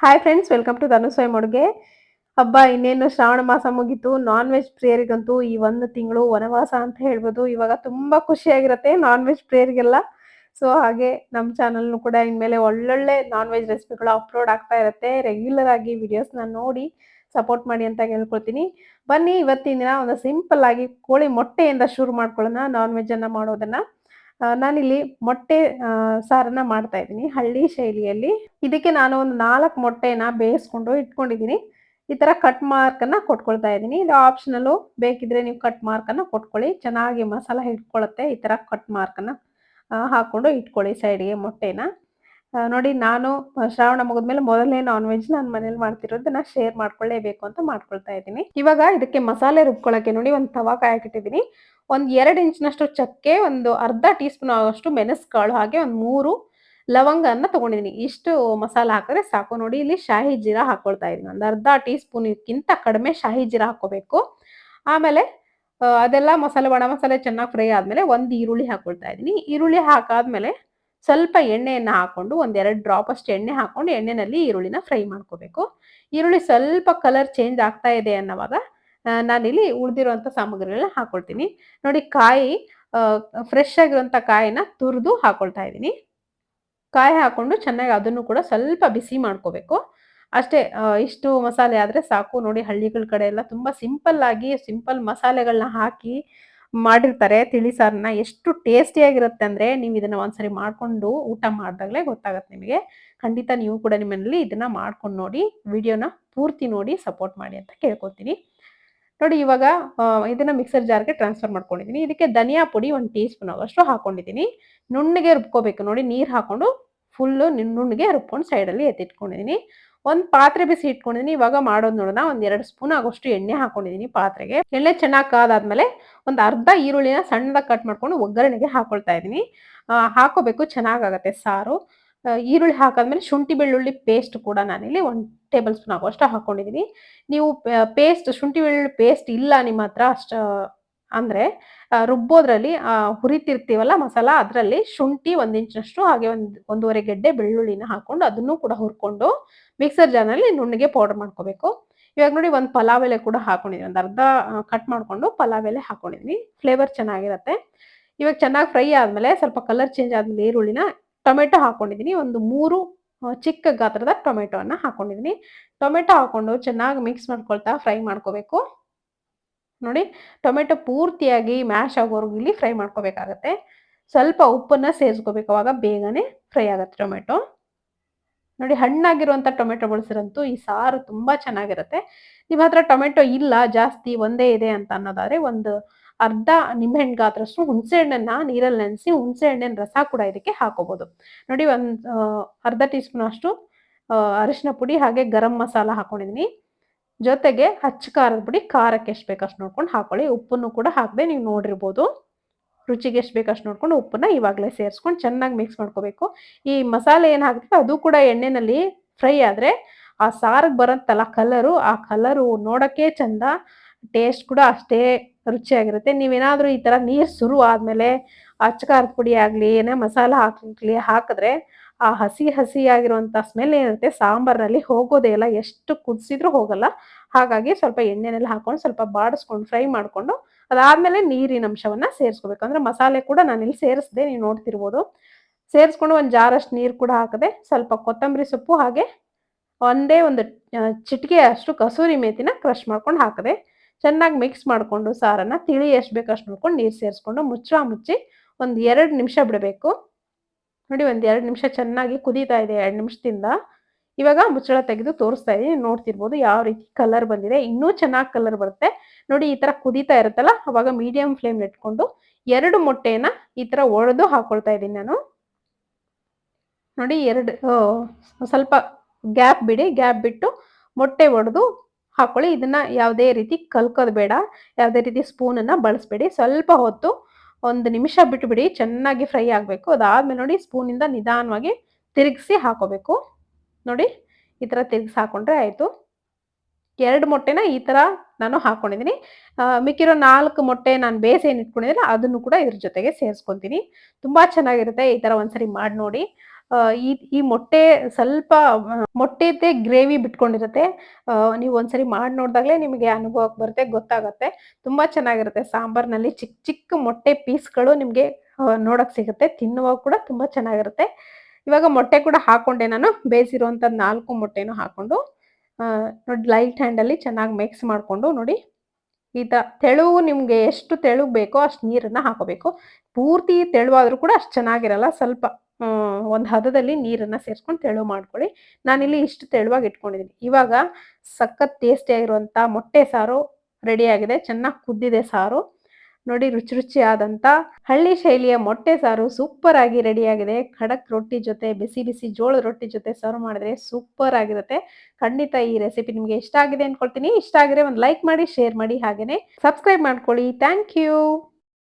Hi friends, welcome to tanuswayamaduge. ಹಬ್ಬ ಇನ್ನೇನು ಶ್ರಾವಣ ಮಾಸ ಮುಗೀತು. ನಾನ್ ವೆಜ್ ಪ್ರಿಯರಿಗಂತೂ ಈ ಒಂದು ತಿಂಗಳು ವನವಾಸ ಅಂತ ಹೇಳ್ಬೋದು. ಇವಾಗ ತುಂಬಾ ಖುಷಿಯಾಗಿರುತ್ತೆ ನಾನ್ ವೆಜ್ ಪ್ರಿಯರಿಗೆಲ್ಲ. ಸೊ ಹಾಗೆ ನಮ್ಮ ಚಾನಲ್‌ನು ಕೂಡ ಇನ್ಮೇಲೆ ಒಳ್ಳೊಳ್ಳೆ ನಾನ್ ವೆಜ್ ರೆಸಿಪಿಗಳು ಅಪ್ಲೋಡ್ ಆಗ್ತಾ ಇರುತ್ತೆ. ರೆಗ್ಯುಲರ್ ಆಗಿ ವಿಡಿಯೋಸ್‌ನ ನೋಡಿ ಸಪೋರ್ಟ್ ಮಾಡಿ ಅಂತ ಕೇಳ್ಕೊಳ್ತೀನಿ. ಬನ್ನಿ ಇವತ್ತಿನ ದಿನ ಒಂದು ಸಿಂಪಲ್ ಆಗಿ ಕೋಳಿ ಮೊಟ್ಟೆಯಿಂದ ಶುರು ಮಾಡ್ಕೊಳ್ಳೋಣ ನಾನ್ ವೆಜ್ ಅನ್ನ ಮಾಡೋದನ್ನ. ನಾನಿಲ್ಲಿ ಮೊಟ್ಟೆ ಸಾರನ್ನ ಮಾಡ್ತಾ ಇದ್ದೀನಿ ಹಳ್ಳಿ ಶೈಲಿಯಲ್ಲಿ. ಇದಕ್ಕೆ ನಾನು ಒಂದು 4 ಮೊಟ್ಟೆನ ಬೇಯಿಸ್ಕೊಂಡು ಇಟ್ಕೊಂಡಿದ್ದೀನಿ. ಈ ತರ ಕಟ್ ಮಾರ್ಕ್ ಅನ್ನ ಕೊಟ್ಕೊಳ್ತಾ ಇದ್ದೀನಿ. ಇದು ಆಪ್ಷನಲ್ಲು. ಬೇಕಿದ್ರೆ ನೀವು ಕಟ್ ಮಾರ್ಕ್ ಅನ್ನ ಕೊಟ್ಕೊಳ್ಳಿ. ಚೆನ್ನಾಗಿ ಮಸಾಲ ಹಿಡ್ಕೊಳ್ಳುತ್ತೆ. ಈ ತರ ಕಟ್ ಮಾರ್ಕ್ ಅನ್ನ ಹಾಕೊಂಡು ಇಟ್ಕೊಳ್ಳಿ ಸೈಡ್‌ಗೆ ಮೊಟ್ಟೆನ. ನೋಡಿ ನಾನು ಶ್ರಾವಣ ಮುಗಿದ್ಮೇಲೆ ಮೊದಲನೇ ನಾನ್ ವೆಜ್ ನಾನು ಮನೇಲಿ ಮಾಡ್ತಿರೋದನ್ನ ಶೇರ್ ಮಾಡ್ಕೊಳ್ಳೇಬೇಕು ಅಂತ ಮಾಡ್ಕೊಳ್ತಾ ಇದ್ದೀನಿ. ಇವಾಗ ಇದಕ್ಕೆ ಮಸಾಲೆ ರುಬ್ಕೊಳ್ಳೋಕೆ ನೋಡಿ ಒಂದು ತವಾ ಕಾಯಕ್ಕಿಟ್ಟಿದ್ದೀನಿ. ಒಂದು 2 ಇಂಚಿನಷ್ಟು ಚಕ್ಕೆ, ಒಂದು ಅರ್ಧ ಟೀ ಸ್ಪೂನ್ ಆಗುವಷ್ಟು ಮೆಣಸುಕಾಳು, ಹಾಗೆ ಒಂದು 3 ಲವಂಗನ್ನ ತಗೊಂಡಿದ್ದೀನಿ. ಇಷ್ಟು ಮಸಾಲ ಹಾಕಿದ್ರೆ ಸಾಕು. ನೋಡಿ ಇಲ್ಲಿ ಶಾಹಿ ಜೀರಾ ಹಾಕೊಳ್ತಾ ಇದ್ದೀನಿ. ಒಂದು ಅರ್ಧ ಟೀ ಸ್ಪೂನ್‌ಗಿಂತ ಕಡಿಮೆ ಶಾಹಿ ಜೀರಾ ಹಾಕೋಬೇಕು. ಆಮೇಲೆ ಅದೆಲ್ಲ ಮಸಾಲೆ, ಒಣ ಮಸಾಲೆ ಚೆನ್ನಾಗಿ ಫ್ರೈ ಆದ್ಮೇಲೆ ಒಂದು ಈರುಳ್ಳಿ ಹಾಕೊಳ್ತಾ ಇದ್ದೀನಿ. ಈರುಳ್ಳಿ ಹಾಕಾದ್ಮೇಲೆ ಸ್ವಲ್ಪ ಎಣ್ಣೆಯನ್ನ ಹಾಕೊಂಡು ಒಂದ್ 2 ಡ್ರಾಪ್ ಅಷ್ಟು ಎಣ್ಣೆ ಹಾಕೊಂಡು ಎಣ್ಣೆನಲ್ಲಿ ಈರುಳ್ಳಿನ ಫ್ರೈ ಮಾಡ್ಕೋಬೇಕು. ಈರುಳ್ಳಿ ಸ್ವಲ್ಪ ಕಲರ್ ಚೇಂಜ್ ಆಗ್ತಾ ಇದೆ ಅನ್ನೋವಾಗ ನಾನಿಲ್ಲಿ ಉಳಿದಿರುವಂತ ಸಾಮಗ್ರಿಗಳನ್ನ ಹಾಕೊಳ್ತೀನಿ. ನೋಡಿ ಕಾಯಿ, ಫ್ರೆಶ್ ಆಗಿರುವಂತ ಕಾಯಿನ ತುರಿದು ಹಾಕೊಳ್ತಾ ಇದ್ದೀನಿ. ಕಾಯಿ ಹಾಕೊಂಡು ಚೆನ್ನಾಗಿ ಅದನ್ನು ಕೂಡ ಸ್ವಲ್ಪ ಬಿಸಿ ಮಾಡ್ಕೋಬೇಕು. ಅಷ್ಟೇ. ಇಷ್ಟು ಮಸಾಲೆ ಆದ್ರೆ ಸಾಕು. ನೋಡಿ ಹಳ್ಳಿಗಳ ಕಡೆ ಎಲ್ಲ ತುಂಬಾ ಸಿಂಪಲ್ ಆಗಿ ಸಿಂಪಲ್ ಮಸಾಲೆಗಳನ್ನ ಹಾಕಿ ಮಾಡಿರ್ತಾರೆ ತಿಳಿ ಸಾರನ್ನ. ಎಷ್ಟು ಟೇಸ್ಟಿಯಾಗಿರುತ್ತೆ ಅಂದ್ರೆ ನೀವು ಇದನ್ನ ಒಂದ್ಸರಿ ಮಾಡ್ಕೊಂಡು ಊಟ ಮಾಡ್ದಾಗ್ಲೇ ಗೊತ್ತಾಗತ್ತೆ ನಿಮಗೆ. ಖಂಡಿತ ನೀವು ಕೂಡ ನಿಮ್ಮ ಮನೇಲಿ ಇದನ್ನ ಮಾಡ್ಕೊಂಡು ನೋಡಿ, ವಿಡಿಯೋನ ಪೂರ್ತಿ ನೋಡಿ ಸಪೋರ್ಟ್ ಮಾಡಿ ಅಂತ ಕೇಳ್ಕೊತೀನಿ. ನೋಡಿ ಇವಾಗ ಇದನ್ನ ಮಿಕ್ಸರ್ ಜಾರ್‌ಗೆ ಟ್ರಾನ್ಸ್‌ಫರ್ ಮಾಡ್ಕೊಂಡಿದ್ದೀನಿ. ಇದಕ್ಕೆ ಧನಿಯಾ ಪುಡಿ 1 ಟೀ ಸ್ಪೂನ್ ಆಗುವಷ್ಟು ಹಾಕೊಂಡಿದ್ದೀನಿ. ನುಣ್ಣಗೆ ರುಬ್ಕೋಬೇಕು. ನೋಡಿ ನೀರ್ ಹಾಕೊಂಡು ಫುಲ್ಲು ನುಣ್ಣಗೆ ರುಬ್ಕೊಂಡು ಸೈಡಲ್ಲಿ ಎತ್ತಿಟ್ಕೊಂಡಿದ್ದೀನಿ. ಒಂದು ಪಾತ್ರೆ ಬಿಸಿ ಇಟ್ಕೊಂಡಿದ್ದೀನಿ. ಇವಾಗ ಮಾಡೋದು ನೋಡೋಣ. ಒಂದು 2 ಸ್ಪೂನ್ ಆಗುವಷ್ಟು ಎಣ್ಣೆ ಹಾಕೊಂಡಿದ್ದೀನಿ ಪಾತ್ರೆಗೆ. ಎಣ್ಣೆ ಚೆನ್ನಾಗಿ ಕಾದಾದ್ಮೇಲೆ ಒಂದು ಅರ್ಧ ಈರುಳ್ಳಿನ ಸಣ್ಣದಾಗಿ ಕಟ್ ಮಾಡ್ಕೊಂಡು ಒಗ್ಗರಣೆಗೆ ಹಾಕೊಳ್ತಾ ಇದ್ದೀನಿ. ಹಾಕೋಬೇಕು, ಚೆನ್ನಾಗಾಗತ್ತೆ ಸಾರು. ಈರುಳ್ಳಿ ಹಾಕಾದ್ಮೇಲೆ ಶುಂಠಿ ಬೆಳ್ಳುಳ್ಳಿ ಪೇಸ್ಟ್ ಕೂಡ ನಾನಿಲ್ಲಿ 1 ಟೇಬಲ್ ಸ್ಪೂನ್ ಆಗುವಷ್ಟು ಹಾಕೊಂಡಿದ್ದೀನಿ. ನೀವು ಪೇಸ್ಟ್, ಶುಂಠಿ ಬೆಳ್ಳುಳ್ಳಿ ಪೇಸ್ಟ್ ಇಲ್ಲ ನಿಮ್ಮ ಹತ್ರ ಅಂದ್ರೆ ರುಬ್ಬೋದ್ರಲ್ಲಿ ಹುರಿತಿರ್ತೀವಲ್ಲ ಮಸಾಲ, ಅದ್ರಲ್ಲಿ ಶುಂಠಿ 1 ಇಂಚಿನಷ್ಟು, ಹಾಗೆ ಒಂದೂವರೆ ಗೆಡ್ಡೆ ಬೆಳ್ಳುಳ್ಳಿನ ಹಾಕೊಂಡು ಅದನ್ನು ಕೂಡ ಹುರ್ಕೊಂಡು ಮಿಕ್ಸರ್ ಜಾರ್‌ನಲ್ಲಿ ನುಣ್ಣಗೆ ಪೌಡರ್ ಮಾಡ್ಕೋಬೇಕು. ಇವಾಗ ನೋಡಿ ಒಂದು ಪಲಾವ್ ಎಲೆ ಕೂಡ ಹಾಕೊಂಡಿದ್ದೀನಿ. ಒಂದು ಅರ್ಧ ಕಟ್ ಮಾಡ್ಕೊಂಡು ಪಲಾವ್ ಎಲೆ ಹಾಕೊಂಡಿದ್ದೀನಿ. ಫ್ಲೇವರ್ ಚೆನ್ನಾಗಿರತ್ತೆ. ಇವಾಗ ಚೆನ್ನಾಗಿ ಫ್ರೈ ಆದ್ಮೇಲೆ ಸ್ವಲ್ಪ ಕಲರ್ ಚೇಂಜ್ ಆದ್ಮೇಲೆ ಈರುಳ್ಳಿನ ಟೊಮೆಟೊ ಹಾಕೊಂಡಿದ್ದೀನಿ. ಒಂದು 3 ಚಿಕ್ಕ ಗಾತ್ರದ ಟೊಮೆಟೊವನ್ನ ಹಾಕೊಂಡಿದ್ದೀನಿ. ಟೊಮೆಟೊ ಹಾಕೊಂಡು ಚೆನ್ನಾಗಿ ಮಿಕ್ಸ್ ಮಾಡ್ಕೊಳ್ತಾ ಫ್ರೈ ಮಾಡ್ಕೋಬೇಕು. ನೋಡಿ ಟೊಮೆಟೊ ಪೂರ್ತಿಯಾಗಿ ಮ್ಯಾಶ್ ಆಗೋವರೆಗೂ ಇಲ್ಲಿ ಫ್ರೈ ಮಾಡ್ಕೋಬೇಕಾಗತ್ತೆ. ಸ್ವಲ್ಪ ಉಪ್ಪನ್ನ ಸೇರಿಸ್ಕೋಬೇಕು. ಅವಾಗ ಬೇಗನೆ ಫ್ರೈ ಆಗತ್ತೆ ಟೊಮೆಟೊ. ನೋಡಿ ಹಣ್ಣಾಗಿರುವಂತ ಟೊಮೆಟೊ ಬಳಸಿರಂತೂ ಈ ಸಾರು ತುಂಬಾ ಚೆನ್ನಾಗಿರುತ್ತೆ. ನಿಮ್ಮ ಹತ್ರ ಟೊಮೆಟೊ ಇಲ್ಲ, ಜಾಸ್ತಿ ಒಂದೇ ಇದೆ ಅಂತ ಅನ್ನೋದಾದ್ರೆ ಒಂದು ಅರ್ಧ ನಿಂಬೆಹಣ್ಣು ಗಾತ್ರಷ್ಟು ಹುಣಸೆ ಹಣ್ಣನ್ನ ನೀರಲ್ಲಿ ನೆನೆಸಿ ಹುಣಸೆ ಹಣ್ಣಿನ ರಸ ಕೂಡ ಇದಕ್ಕೆ ಹಾಕೋಬಹುದು. ನೋಡಿ ಒಂದು ಅರ್ಧ ಟೀ ಸ್ಪೂನ್ ಅಷ್ಟು ಅರಿಶಿನ ಪುಡಿ, ಹಾಗೆ ಗರಂ ಮಸಾಲ ಹಾಕೊಂಡಿದ್ದೀನಿ. ಜೊತೆಗೆ ಅಚ್ಚ ಖಾರದ ಪುಡಿ, ಖಾರಕ್ಕೆ ಎಷ್ಟು ಬೇಕೋ ಅಷ್ಟು ನೋಡ್ಕೊಂಡು ಹಾಕೊಳ್ಳಿ. ಉಪ್ಪನ್ನು ಕೂಡ ಹಾಕದೆ ನೀವು ನೋಡಿರ್ಬೋದು. ರುಚಿಗೆ ಎಷ್ಟು ಬೇಕೋ ಅಷ್ಟು ನೋಡ್ಕೊಂಡು ಉಪ್ಪನ್ನ ಇವಾಗಲೇ ಸೇರಿಸ್ಕೊಂಡು ಚೆನ್ನಾಗಿ ಮಿಕ್ಸ್ ಮಾಡ್ಕೋಬೇಕು. ಈ ಮಸಾಲೆ ಏನು ಹಾಕ್ತೀವಿ ಅದು ಕೂಡ ಎಣ್ಣೆನಲ್ಲಿ ಫ್ರೈ ಆದ್ರೆ ಆ ಸಾರಿಗೆ ಬರುತ್ತಲ್ಲ ಕಲರು, ಆ ಕಲರು ನೋಡಕ್ಕೆ ಚಂದ, ಟೇಸ್ಟ್ ಕೂಡ ಅಷ್ಟೇ ರುಚಿಯಾಗಿರುತ್ತೆ. ನೀವೇನಾದ್ರೂ ಈ ತರ ನೀರು ಶುರು ಆದ್ಮೇಲೆ ಅಚ್ಚ ಖಾರದ ಪುಡಿ ಆಗ್ಲಿ, ಏನೇ ಮಸಾಲ ಹಾಕಿದ್ರೆ ಆ ಹಸಿ ಹಸಿಯಾಗಿರುವಂತ ಸ್ಮೆಲ್ ಏನಿರುತ್ತೆ ಸಾಂಬಾರ್‌ನಲ್ಲಿ ಹೋಗೋದೇ ಇಲ್ಲ. ಎಷ್ಟು ಕುದಿಸಿದ್ರೂ ಹೋಗಲ್ಲ. ಹಾಗಾಗಿ ಸ್ವಲ್ಪ ಎಣ್ಣೆನಲ್ಲಿ ಹಾಕೊಂಡು ಸ್ವಲ್ಪ ಬಾಡಿಸ್ಕೊಂಡು ಫ್ರೈ ಮಾಡ್ಕೊಂಡು ಅದಾದ್ಮೇಲೆ ನೀರಿನ ಅಂಶವನ್ನ ಸೇರಿಸ್ಕೋಬೇಕು. ಅಂದ್ರೆ ಮಸಾಲೆ ಕೂಡ ನಾನಿಲ್ಲಿ ಸೇರಿಸ್ದೆ, ನೀವು ನೋಡ್ತಿರ್ಬೋದು. ಸೇರಿಸ್ಕೊಂಡು ಒಂದು ಜಾರಷ್ಟು ನೀರು ಕೂಡ ಹಾಕದೆ, ಸ್ವಲ್ಪ ಕೊತ್ತಂಬರಿ ಸೊಪ್ಪು, ಹಾಗೆ ಒಂದೇ ಒಂದು ಚಿಟಿಕೆ ಅಷ್ಟು ಕಸೂರಿ ಮೇಥಿನ ಕ್ರಷ್ ಮಾಡ್ಕೊಂಡು ಹಾಕದೆ, ಚೆನ್ನಾಗಿ ಮಿಕ್ಸ್ ಮಾಡ್ಕೊಂಡು ಸಾರನ್ನ ತಿಳಿ ಎಷ್ಟು ಬೇಕೋ ಅಷ್ಟು ನೋಡ್ಕೊಂಡು ನೀರು ಸೇರಿಸ್ಕೊಂಡು ಮುಚ್ಚಿ ಒಂದು 2 ನಿಮಿಷ ಬಿಡಬೇಕು. ನೋಡಿ ಒಂದು 2 ನಿಮಿಷ ಚೆನ್ನಾಗಿ ಕುದೀತಾ ಇದೆ 2 ನಿಮಿಷದಿಂದ. ಇವಾಗ ಮುಚ್ಚಳ ತೆಗೆದು ತೋರಿಸ್ತಾ ಇದೀನಿ. ನೋಡ್ತಿರ್ಬೋದು ಯಾವ ರೀತಿ ಕಲರ್ ಬಂದಿದೆ. ಇನ್ನೂ ಚೆನ್ನಾಗಿ ಕಲರ್ ಬರುತ್ತೆ. ನೋಡಿ ಈ ತರ ಕುದೀತಾ ಇರುತ್ತಲ್ಲ, ಅವಾಗ ಮೀಡಿಯಂ ಫ್ಲೇಮ್ ಇಟ್ಕೊಂಡು 2 ಮೊಟ್ಟೆನ ಈ ತರ ಒಡೆದು ಹಾಕೊಳ್ತಾ ಇದ್ದೀನಿ ನಾನು. ನೋಡಿ 2 ಸ್ವಲ್ಪ ಗ್ಯಾಪ್ ಬಿಡಿ. ಗ್ಯಾಪ್ ಬಿಟ್ಟು ಮೊಟ್ಟೆ ಒಡೆದು ಹಾಕೊಳ್ಳಿ. ಇದನ್ನ ಯಾವುದೇ ರೀತಿ ಕಲ್ಕೋದು ಬೇಡ. ಯಾವುದೇ ರೀತಿ ಸ್ಪೂನನ್ನ ಬಳಸಬೇಡಿ. ಸ್ವಲ್ಪ ಹೊತ್ತು 1 ನಿಮಿಷ ಬಿಟ್ಬಿಡಿ. ಚೆನ್ನಾಗಿ ಫ್ರೈ ಆಗಬೇಕು. ಅದಾದ್ಮೇಲೆ ನೋಡಿ ಸ್ಪೂನಿಂದ ನಿಧಾನವಾಗಿ ತಿರುಗಿಸಿ ಹಾಕೋಬೇಕು. ನೋಡಿ ಈ ತರ ತಿರುಗಿಸಿ ಹಾಕೊಂಡ್ರೆ ಆಯ್ತು. 2 ಮೊಟ್ಟೆನ ಈ ತರ ನಾನು ಹಾಕೊಂಡಿದ್ದೀನಿ. ಮಿಕ್ಕಿರೋ 4 ಮೊಟ್ಟೆ ನಾನು ಬೇಯಿಸಿ ಏನು ಇಟ್ಕೊಂಡಿದ್ದೀನೋ ಅದನ್ನು ಕೂಡ ಇದ್ರ ಜೊತೆಗೆ ಸೇರಿಸ್ಕೊಂತೀನಿ. ತುಂಬಾ ಚೆನ್ನಾಗಿರುತ್ತೆ. ಈ ತರ ಒಂದ್ಸರಿ ಮಾಡಿ ನೋಡಿ. ಈ ಮೊಟ್ಟೆ ಸ್ವಲ್ಪ ಮೊಟ್ಟೆದ್ದೇ ಗ್ರೇವಿ ಬಿಟ್ಕೊಂಡಿರುತ್ತೆ. ನೀವು ಒಂದ್ಸರಿ ಮಾಡಿ ನೋಡ್ದಾಗ್ಲೇ ನಿಮಗೆ ಅನುಭವಕ್ಕೆ ಬರುತ್ತೆ, ಗೊತ್ತಾಗತ್ತೆ. ತುಂಬಾ ಚೆನ್ನಾಗಿರುತ್ತೆ. ಸಾಂಬಾರ್‌ನಲ್ಲಿ ಚಿಕ್ಕ ಚಿಕ್ಕ ಮೊಟ್ಟೆ ಪೀಸ್‌ಗಳು ನಿಮ್ಗೆ ನೋಡಕ್ ಸಿಗುತ್ತೆ. ತಿನ್ನುವಾಗ ಕೂಡ ತುಂಬಾ ಚೆನ್ನಾಗಿರುತ್ತೆ. ಇವಾಗ ಮೊಟ್ಟೆ ಕೂಡ ಹಾಕೊಂಡೆ ನಾನು. ಬೇಯಿಸಿರುವಂಥ 4 ಮೊಟ್ಟೆನೂ ಹಾಕೊಂಡು ನೋಡಿ ಲೈಟ್ ಹ್ಯಾಂಡಲ್ಲಿ ಚೆನ್ನಾಗಿ ಮಿಕ್ಸ್ ಮಾಡ್ಕೊಂಡು ನೋಡಿ ತೆಳು ನಿಮ್ಗೆ ಎಷ್ಟು ತೆಳು ಬೇಕೋ ಅಷ್ಟು ನೀರನ್ನ ಹಾಕೋಬೇಕು. ಪೂರ್ತಿ ತೆಳುವಾದ್ರೂ ಕೂಡ ಅಷ್ಟು ಚೆನ್ನಾಗಿರಲ್ಲ. ಸ್ವಲ್ಪ ಒಂದು ಹದದಲ್ಲಿ ನೀರನ್ನ ಸೇರಿಸ್ಕೊಂಡು ತೆಳು ಮಾಡ್ಕೊಳ್ಳಿ. ನಾನಿಲ್ಲಿ ಇಷ್ಟು ತೆಳುವಾಗಿ ಇಟ್ಕೊಂಡಿದ್ದೀನಿ. ಇವಾಗ ಸಖತ್ ಟೇಸ್ಟಿಯಾಗಿರುವಂಥ ಮೊಟ್ಟೆ ಸಾರು ರೆಡಿ ಆಗಿದೆ. ಚೆನ್ನಾಗಿ ಕುದ್ದಿದೆ ಸಾರು. ನೋಡಿ ರುಚಿ ರುಚಿಯಾದಂಥ ಹಳ್ಳಿ ಶೈಲಿಯ ಮೊಟ್ಟೆ ಸಾರು ಸೂಪರ್ ಆಗಿ ರೆಡಿ ಆಗಿದೆ. ಖಡಕ್ ರೊಟ್ಟಿ ಜೊತೆ ಬಿಸಿ ಬಿಸಿ ಜೋಳದ ರೊಟ್ಟಿ ಜೊತೆ ಸರ್ವ್ ಮಾಡಿದ್ರೆ ಸೂಪರ್ ಆಗಿರುತ್ತೆ. ಖಂಡಿತ ಈ ರೆಸಿಪಿ ನಿಮ್ಗೆ ಇಷ್ಟ ಆಗಿದೆ ಅನ್ಕೊಳ್ತೀನಿ. ಇಷ್ಟ ಆಗಿದ್ರೆ ಒಂದು ಲೈಕ್ ಮಾಡಿ, ಶೇರ್ ಮಾಡಿ, ಹಾಗೇನೆ ಸಬ್ಸ್ಕ್ರೈಬ್ ಮಾಡ್ಕೊಳ್ಳಿ. Thank you.